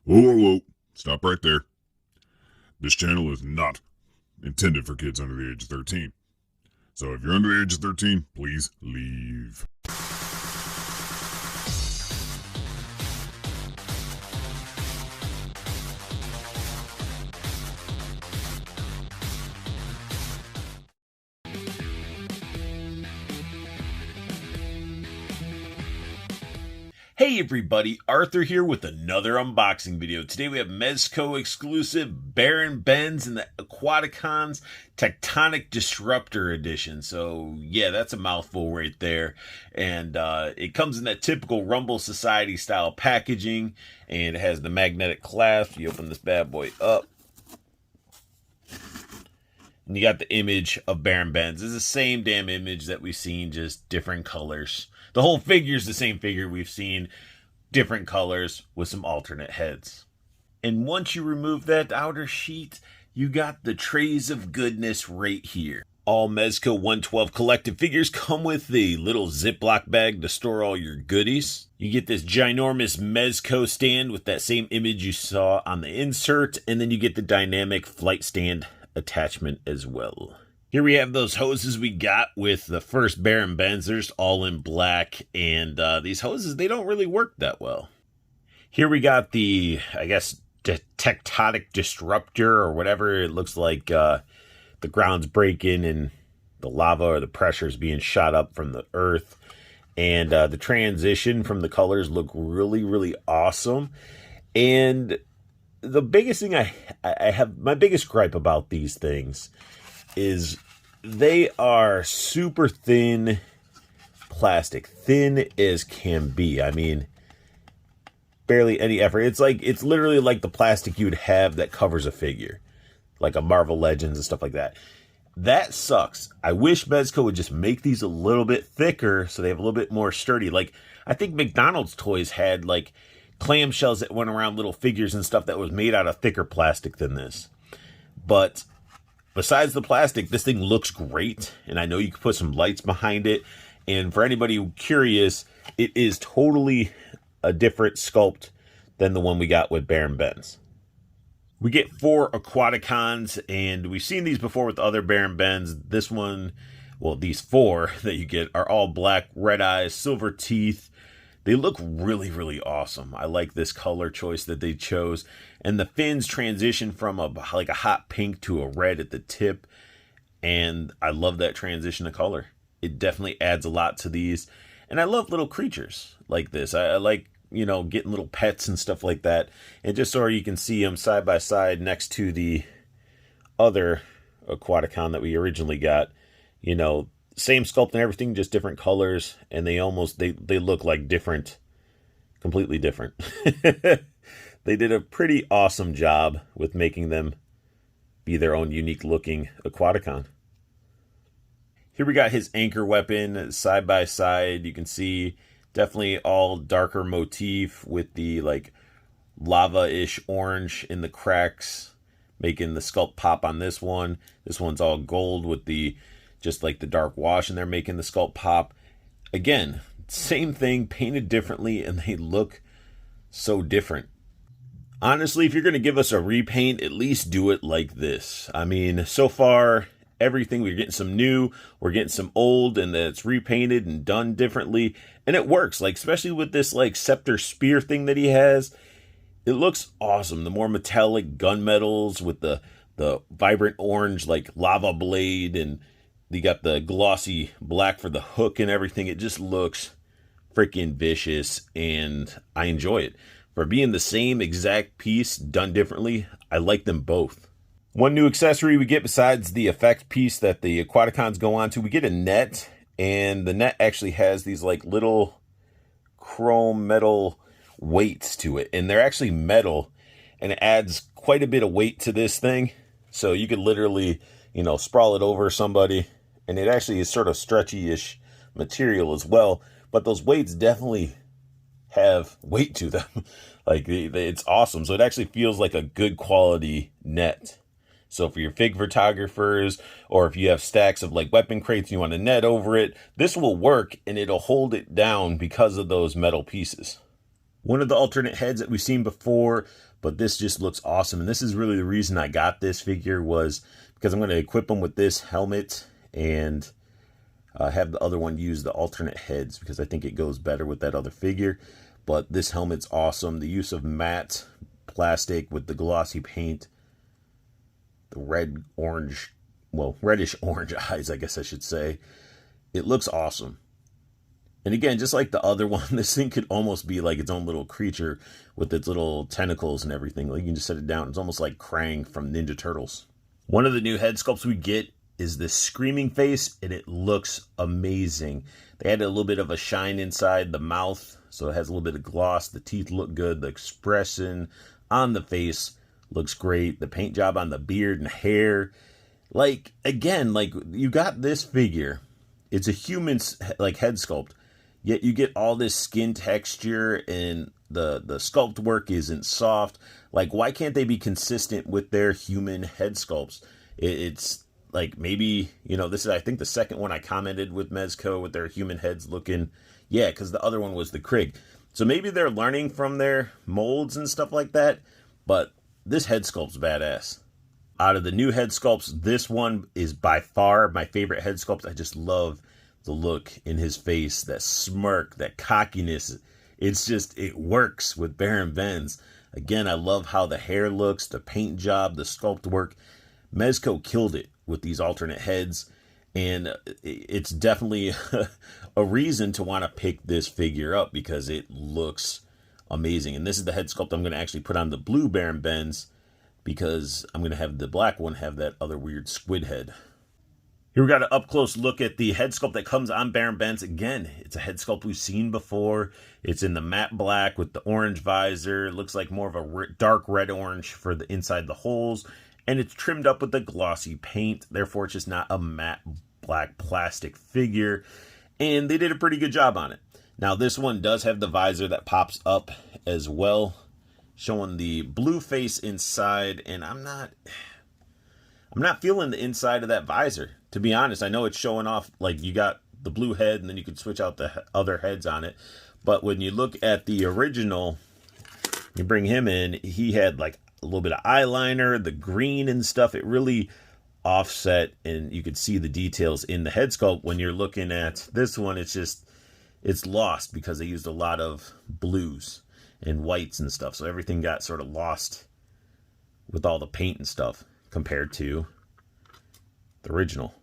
Whoa, whoa, whoa. Stop right there. This channel is not intended for kids under the age of 13. So if you're under the age of 13, please leave. Hey everybody, Arthur here with another unboxing video. Today we have Mezco exclusive Baron Benz and the Aquaticons Techtonic Disruptor edition. So yeah, that's a mouthful right there. And it comes in that typical Rumble Society style packaging, and it has the magnetic clasp. You open this bad boy up, and you got the image of Baron Benz. It's the same damn image that we've seen, just different colors. The whole figure's the same figure we've seen, different colors with some alternate heads. And once you remove that outer sheet, you got the trays of goodness right here. All Mezco 112 collective figures come with the little Ziploc bag to store all your goodies. You get this ginormous Mezco stand with that same image you saw on the insert, and then you get the dynamic flight stand attachment as well. Here we have those hoses we got with the first Baron Benzers, all in black, and these hoses, they don't really work that well. Here we got the, I guess, Techtonic Disruptor, or whatever. It looks like the ground's breaking and the lava or the pressure is being shot up from the earth. And the transition from the colors look really, really awesome. And the biggest thing I have, my biggest gripe about these things is they are super thin plastic, thin as can be. I mean, barely any effort. It's literally like the plastic you'd have that covers a figure, like a Marvel Legends and stuff like that. That sucks. I wish Mezco would just make these a little bit thicker so they have a little bit more sturdy. Like, I think McDonald's toys had like clamshells that went around little figures and stuff that was made out of thicker plastic than this. But besides the plastic, this thing looks great, and I know you can put some lights behind it. And for anybody curious, it is totally a different sculpt than the one we got with Baron Benz. We get 4 Aquaticons, and we've seen these before with other Baron Benz. This one, well, these 4 that you get are all black, red eyes, silver teeth. They look really, really awesome. I like this color choice that they chose. And the fins transition from a hot pink to a red at the tip. And I love that transition of color. It definitely adds a lot to these. And I love little creatures like this. I like, you know, getting little pets and stuff like that. And just so you can see them side by side next to the other Aquaticon that we originally got. You know, same sculpt and everything, just different colors, and they look like different, completely different. They did a pretty awesome job with making them be their own unique looking Aquaticon. Here we got his anchor weapon side by side. You can see definitely all darker motif with the like lava-ish orange in the cracks, making the sculpt pop on this one. This one's all gold with the just like the dark wash, and they're making the sculpt pop. Again, same thing, painted differently, and they look so different. Honestly, if you're going to give us a repaint, at least do it like this. I mean, so far, everything, we're getting some new, we're getting some old, and it's repainted and done differently, and it works. Like, especially with this like scepter spear thing that he has, it looks awesome. The more metallic gunmetals with the vibrant orange like lava blade, and you got the glossy black for the hook and everything. It just looks freaking vicious, and I enjoy it. For being the same exact piece done differently, I like them both. One new accessory we get besides the effect piece that the Aquaticons go on to, we get a net, and the net actually has these like little chrome metal weights to it, and they're actually metal, and it adds quite a bit of weight to this thing. So you could literally, you know, sprawl it over somebody, and it actually is sort of stretchy-ish material as well, but those weights definitely have weight to them. Like, it's awesome. So it actually feels like a good quality net. So for your fig photographers, or if you have stacks of like weapon crates, you want a net over it, this will work, and it'll hold it down because of those metal pieces. one of the alternate heads that we've seen before, but this just looks awesome. And this is really the reason I got this figure, was because I'm going to equip him with this helmet and have the other one use the alternate heads, because I think it goes better with that other figure. But this helmet's awesome. The use of matte plastic with the glossy paint, the reddish orange eyes, I guess I should say. It looks awesome. And again, just like the other one, this thing could almost be like its own little creature with its little tentacles and everything. Like, you can just set it down. It's almost like Krang from Ninja Turtles. One of the new head sculpts we get is this screaming face, and it looks amazing. They added a little bit of a shine inside the mouth, so it has a little bit of gloss. The teeth look good. The expression on the face looks great. The paint job on the beard and hair. Like, again, like, you got this figure. It's a human, like, head sculpt. Yet you get all this skin texture, and the sculpt work isn't soft. Like, why can't they be consistent with their human head sculpts? It's like, maybe, you know, this is, I think, the second one I commented with Mezco with their human heads looking. Yeah, because the other one was the Krig. So maybe they're learning from their molds and stuff like that. But this head sculpt's badass. Out of the new head sculpts, this one is by far my favorite head sculpt. I just love the look in his face, that smirk, that cockiness. It's just, it works with Baron Benz. Again, I love how the hair looks, the paint job, the sculpt work. Mezco killed it with these alternate heads, and it's definitely a reason to want to pick this figure up, because it looks amazing. And this is the head sculpt I'm going to actually put on the blue Baron Benz, because I'm going to have the black one have that other weird squid head. Here we got an up-close look at the head sculpt that comes on Baron Benz. Again, it's a head sculpt we've seen before. It's in the matte black with the orange visor. It looks like more of a dark red orange for the inside the holes. And it's trimmed up with the glossy paint. Therefore, it's just not a matte black plastic figure. And they did a pretty good job on it. Now, this one does have the visor that pops up as well, showing the blue face inside. And I'm not feeling the inside of that visor, to be honest. I know it's showing off, like, you got the blue head and then you can switch out the other heads on it. But when you look at the original, you bring him in, he had like a little bit of eyeliner, the green and stuff. It really offset, and you could see the details in the head sculpt. When you're looking at this one, it's lost because they used a lot of blues and whites and stuff. So everything got sort of lost with all the paint and stuff compared to the original.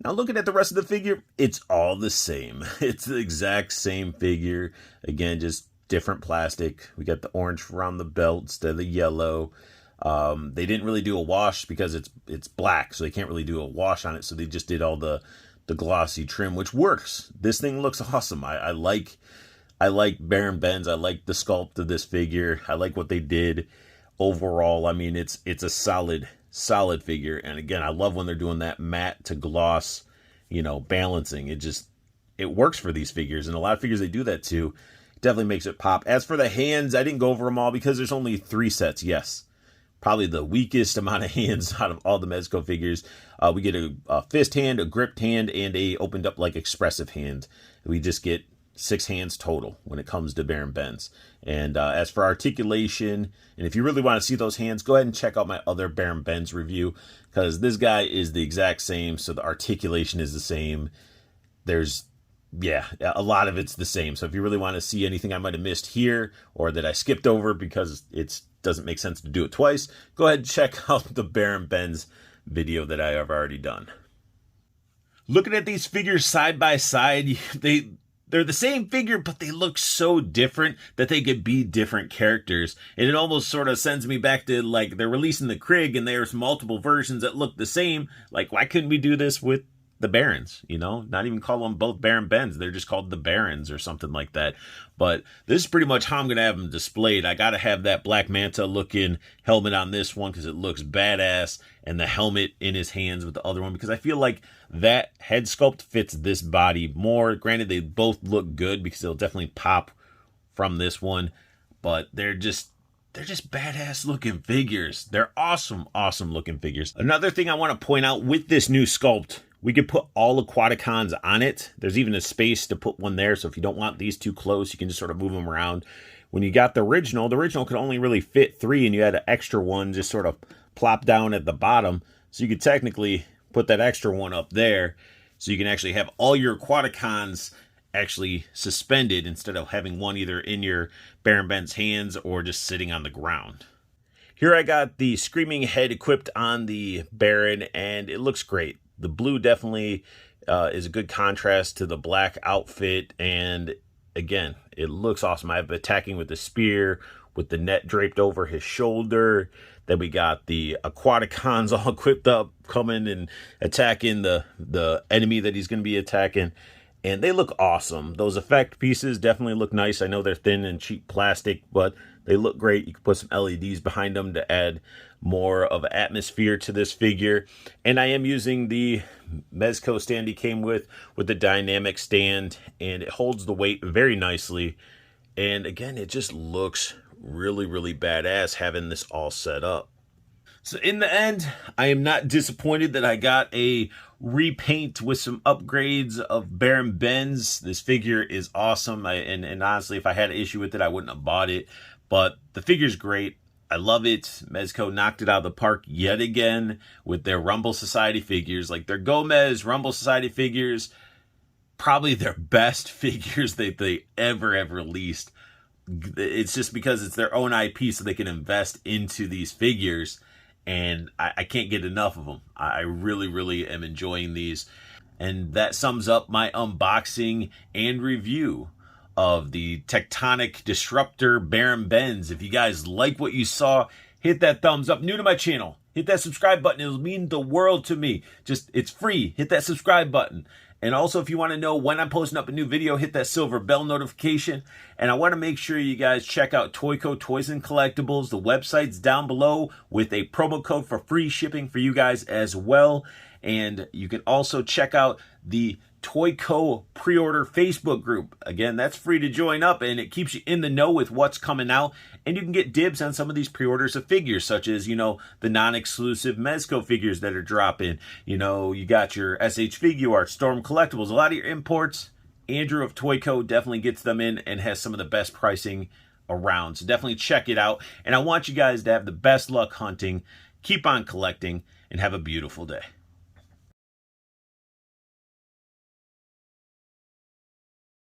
Now, looking at the rest of the figure, it's all the same. It's the exact same figure. Again, just different plastic. We got the orange around the belt instead of the yellow. They didn't really do a wash because it's black, so they can't really do a wash on it. So they just did all the glossy trim, which works. This thing looks awesome. I like Baron Benz. I like the sculpt of this figure. I like what they did overall. I mean, it's a solid figure. And again, I love when they're doing that matte to gloss, you know, balancing. It works for these figures, and a lot of figures they do that too. It definitely makes it pop. As for the hands, I didn't go over them all because there's only 3 sets. Yes, probably the weakest amount of hands out of all the Mezco figures. We get a fist hand, a gripped hand, and a opened up like expressive hand. We just get 6 hands total when it comes to Baron Benz. And as for articulation, and if you really want to see those hands, go ahead and check out my other Baron Benz review, because this guy is the exact same, so the articulation is the same. There's, yeah, a lot of it's the same. So if you really want to see anything I might have missed here, or that I skipped over because it doesn't make sense to do it twice, go ahead and check out the Baron Benz video that I have already done. Looking at these figures side by side, they're the same figure, but they look so different that they could be different characters. And it almost sort of sends me back to, like, they're releasing the Krig and there's multiple versions that look the same. Like, why couldn't we do this with the Barons? You know, not even call them both Baron Benz. They're just called the Barons or something like that. But this is pretty much how I'm going to have them displayed. I got to have that Black Manta looking helmet on this one because it looks badass, and the helmet in his hands with the other one, because I feel like that head sculpt fits this body more. Granted, they both look good because they'll definitely pop from this one, but they're just badass looking figures. They're awesome looking figures. Another thing I want to point out with this new sculpt, We could put all Aquaticons on it. There's even a space to put one there, so if you don't want these too close, you can just sort of move them around. When you got the original could only really fit 3, and you had an extra one just sort of plop down at the bottom. So you could technically put that extra one up there, so you can actually have all your Aquaticons actually suspended instead of having one either in your Baron Ben's hands or just sitting on the ground. Here I got the Screaming Head equipped on the Baron, and it looks great. The blue definitely is a good contrast to the black outfit, and again, it looks awesome. I have attacking with the spear, with the net draped over his shoulder. Then we got the Aquaticons all equipped up, coming and attacking the enemy that he's going to be attacking. And they look awesome. Those effect pieces definitely look nice. I know they're thin and cheap plastic, but they look great. You can put some LEDs behind them to add more of an atmosphere to this figure. And I am using the Mezco stand he came with the dynamic stand, and it holds the weight very nicely. And again, it just looks really, really badass having this all set up. So in the end, I am not disappointed that I got a repaint with some upgrades of Baron Ben's. This figure is awesome. And honestly, if I had an issue with it, I wouldn't have bought it. But the figure's great. I love it. Mezco knocked it out of the park yet again with their Rumble Society figures. Like their Gomez Rumble Society figures, probably their best figures that they ever released. It's just because it's their own IP, so they can invest into these figures. And I can't get enough of them. I really, really am enjoying these. And that sums up my unboxing and review of the Techtonic Disruptor Baron Ben's. If you guys like what you saw, hit that thumbs up. New to my channel, hit that subscribe button. It'll mean the world to me. It's free. Hit that subscribe button. And also, if you want to know when I'm posting up a new video, hit that silver bell notification. And I want to make sure you guys check out Toyco Toys and Collectibles. The website's down below with a promo code for free shipping for you guys as well. And you can also check out the Toyco Preorder Facebook group. Again, that's free to join up, and it keeps you in the know with what's coming out. And you can get dibs on some of these pre-orders of figures, such as, you know, the non-exclusive Mezco figures that are dropping. You know, you got your SH Figuart, Storm Collectibles, a lot of your imports. Andrew of Toyco definitely gets them in and has some of the best pricing around. So definitely check it out. And I want you guys to have the best luck hunting, keep on collecting, and have a beautiful day.